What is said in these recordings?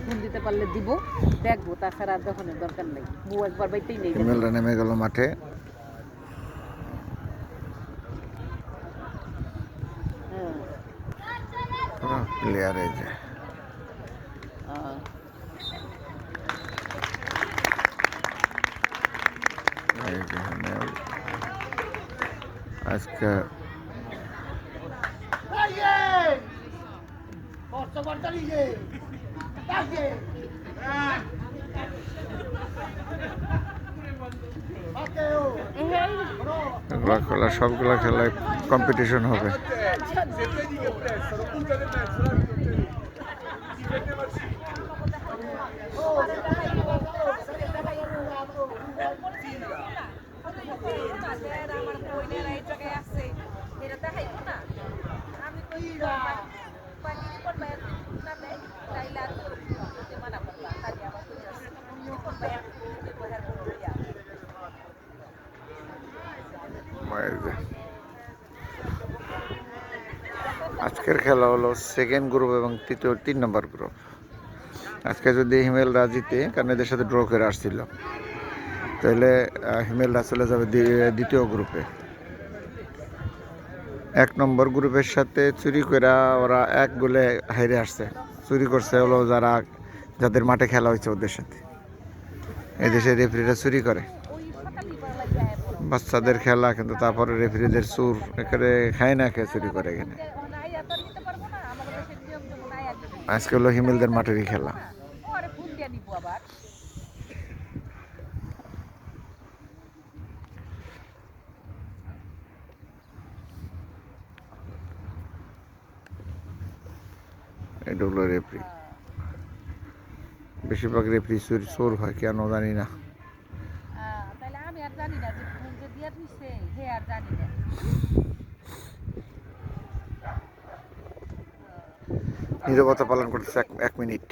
Phone দিতে পারলে দিব, দেখবো, তাছাড়া যখন দরকার নেই। বউ একবার বাইতেই নেই। হিমেলরা নেমে গেল মাঠে। প্লেয়ার এই যে আজকে খেলা, সবগুলা খেলায় কম্পিটিশন হবে। আজকের খেলা হলো সেকেন্ড গ্রুপ এবং তিন নম্বর গ্রুপ। আজকে যদি হিমেলরা জিতে, কারণ এদের সাথে ড্র করে আসছিল, তাহলে হিমেলরা চলে যাবে দ্বিতীয় গ্রুপে। এক নম্বর গ্রুপের সাথে চুরি করে ওরা এক গোলে হাইরে আসছে। চুরি করছে হলো যাদের মাঠে খেলা হয়েছে ওদের সাথে। এদেশে রেফারিরা চুরি করে, বাচ্চাদের খেলা, কিন্তু তারপরে রেফারিদের চুর এখানে খায় না, খেয়ে চুরি করে এখানে। আজকে হলো হিমেলদের মাঠেরই খেলা। এটা হলো রেফারি। বেশিরভাগ রেফারি চোর হয়, কেন জানি না। নীরবতা পালন করতেছে 1 মিনিট।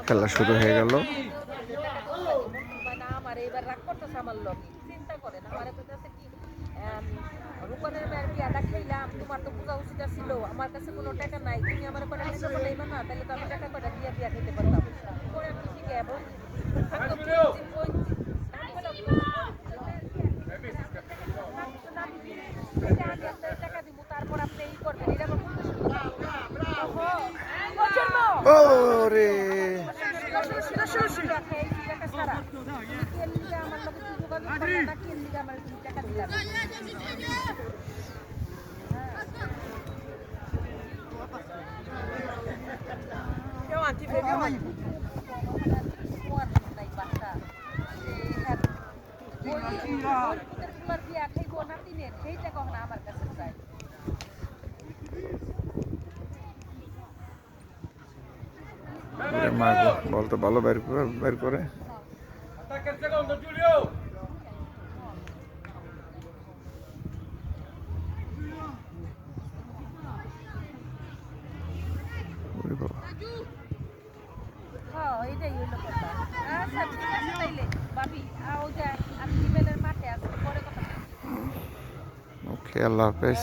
খেলা শুরু হয়ে গেল। তোমার তো বোঝা উচিত ছিল, আমার কাছে কোনো টাকা নাই, তুমি আমার কোনো টাকা পাঠাইবা না, তাহলে তো আমি টাকা কটা দিয়ে খেতে পারতাম। পরে আমি ঠিক এবং টাকা দিব, তারপর আপনি এই করবেন, এটা বল তো ভালো বের করে। ওকে, আল্লাহ হাফেজ।